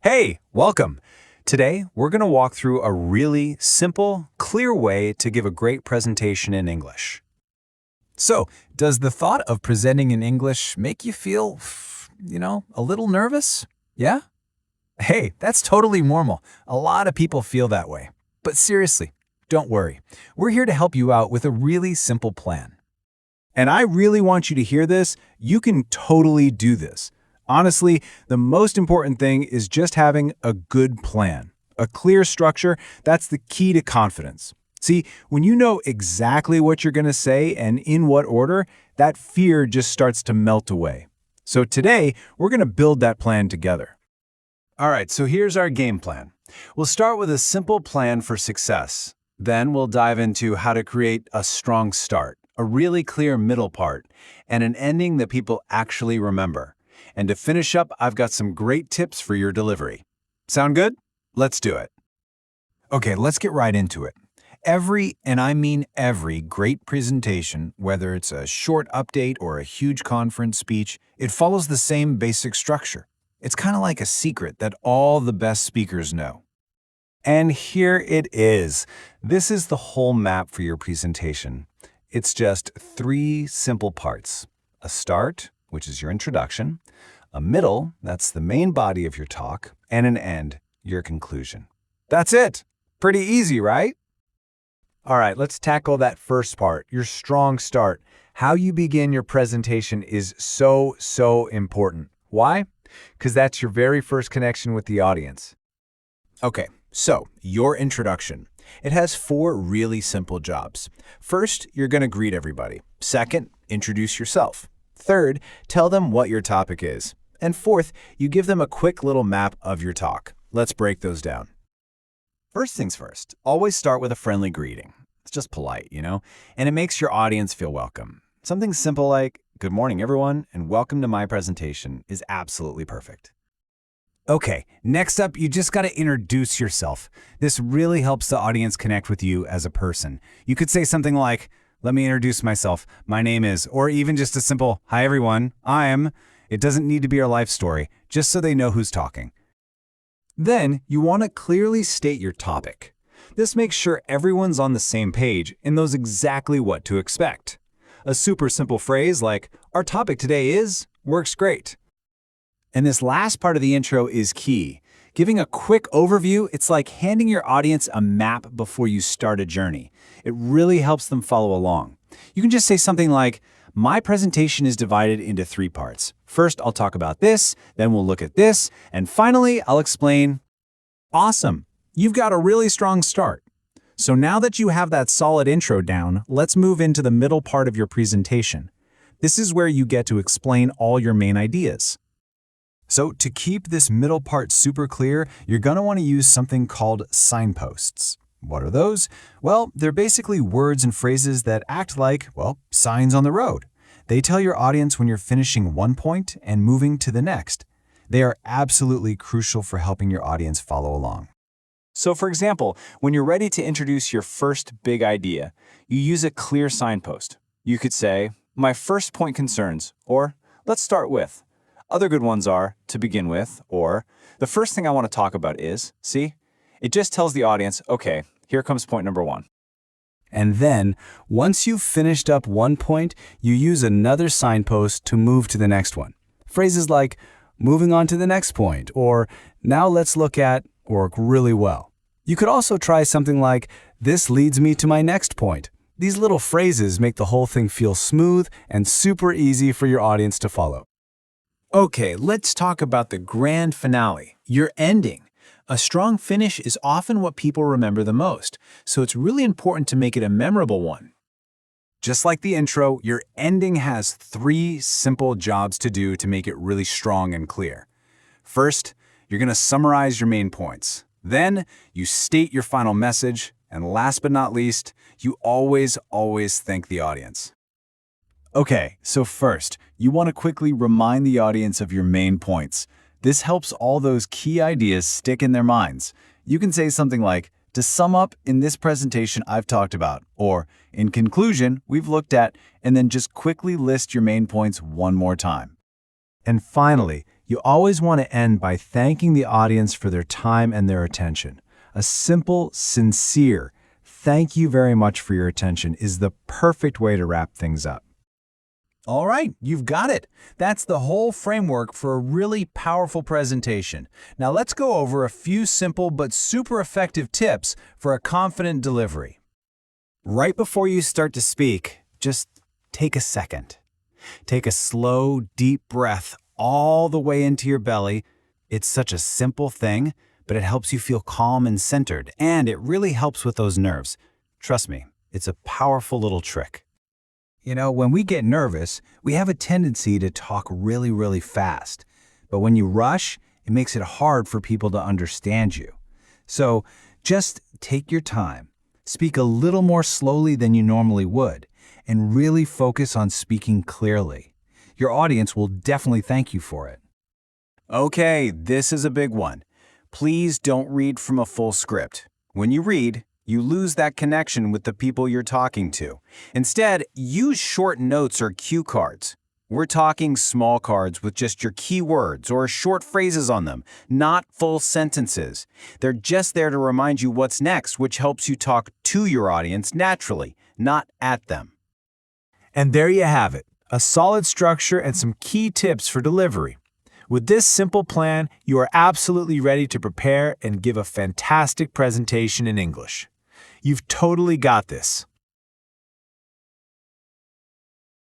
Hey, welcome. Today, we're going to walk through a really simple, clear way to give a great presentation in English. So, does the thought of presenting in English make you feel, a little nervous? Yeah? Hey, that's totally normal. A lot of people feel that way. But seriously, don't worry. We're here to help you out with a really simple plan. And I really want you to hear this. You can totally do this. Honestly, the most important thing is just having a good plan. A clear structure, that's the key to confidence. See, when you know exactly what you're going to say and in what order, that fear just starts to melt away. So today, we're going to build that plan together. All right, so here's our game plan. We'll start with a simple plan for success. Then we'll dive into how to create a strong start, a really clear middle part, and an ending that people actually remember. And to finish up, I've got some great tips for your delivery. Sound good? Let's do it. Okay, let's get right into it. Every, and I mean every, great presentation, whether it's a short update or a huge conference speech, it follows the same basic structure. It's kind of like a secret that all the best speakers know. And here it is. This is the whole map for your presentation. It's just 3 simple parts. A start, which is your introduction, a middle, that's the main body of your talk, and an end, your conclusion. That's it. Pretty easy, right? All right, let's tackle that first part, your strong start. How you begin your presentation is so important. Why? Because that's your very first connection with the audience. Okay, so your introduction. It has 4 really simple jobs. First, you're going to greet everybody. Second, introduce yourself. Third, tell them what your topic is. And fourth, you give them a quick little map of your talk. Let's break those down. First things first, always start with a friendly greeting. It's just polite, and it makes your audience feel welcome. Something simple like, "Good morning, everyone, and welcome to my presentation," is absolutely perfect. Okay, next up, you just got to introduce yourself. This really helps the audience connect with you as a person. You could say something like, "Let me introduce myself. My name is," or even just a simple, "Hi, everyone, I'm." It doesn't need to be your life story, just so they know who's talking. Then, you want to clearly state your topic. This makes sure everyone's on the same page and knows exactly what to expect. A super simple phrase like, "Our topic today is," works great. And this last part of the intro is key. Giving a quick overview, it's like handing your audience a map before you start a journey. It really helps them follow along. You can just say something like, "My presentation is divided into 3 parts. First, I'll talk about this, then we'll look at this, and finally, I'll explain." Awesome! You've got a really strong start. So now that you have that solid intro down, let's move into the middle part of your presentation. This is where you get to explain all your main ideas. So to keep this middle part super clear, you're going to want to use something called signposts. What are those? Well, they're basically words and phrases that act like, signs on the road. They tell your audience when you're finishing one point and moving to the next. They are absolutely crucial for helping your audience follow along. So for example, when you're ready to introduce your first big idea, you use a clear signpost. You could say, "My first point concerns," or "Let's start with." Other good ones are, "To begin with," or "The first thing I want to talk about is," see? It just tells the audience, okay, here comes point number 1. And then, once you've finished up one point, you use another signpost to move to the next one. Phrases like, "Moving on to the next point," or "Now let's look at," work really well. You could also try something like, "This leads me to my next point." These little phrases make the whole thing feel smooth and super easy for your audience to follow. Okay, let's talk about the grand finale, your ending. A strong finish is often what people remember the most, so it's really important to make it a memorable one. Just like the intro, your ending has 3 simple jobs to do to make it really strong and clear. First, you're going to summarize your main points. Then, you state your final message. And last but not least, you always thank the audience. Okay, so first, you want to quickly remind the audience of your main points. This helps all those key ideas stick in their minds. You can say something like, "To sum up, in this presentation I've talked about," or "In conclusion, we've looked at," and then just quickly list your main points one more time. And finally, You always want to end by thanking the audience for their time and their attention. A simple, sincere, thank you very much for your attention is the perfect way to wrap things up. All right, you've got it. That's the whole framework for a really powerful presentation. Now let's go over a few simple but super effective tips for a confident delivery. Right before you start to speak, just take a second. Take a slow, deep breath all the way into your belly. It's such a simple thing, but it helps you feel calm and centered, and it really helps with those nerves. Trust me, it's a powerful little trick. You know, when we get nervous, we have a tendency to talk really, really fast. But when you rush, it makes it hard for people to understand you. So just take your time, speak a little more slowly than you normally would, and really focus on speaking clearly. Your audience will definitely thank you for it. Okay, this is a big one. Please don't read from a full script. When you read, you lose that connection with the people you're talking to. Instead, use short notes or cue cards. We're talking small cards with just your key words or short phrases on them, not full sentences. They're just there to remind you what's next, which helps you talk to your audience naturally, not at them. And there you have it, a solid structure and some key tips for delivery. With this simple plan, you are absolutely ready to prepare and give a fantastic presentation in English. You've totally got this.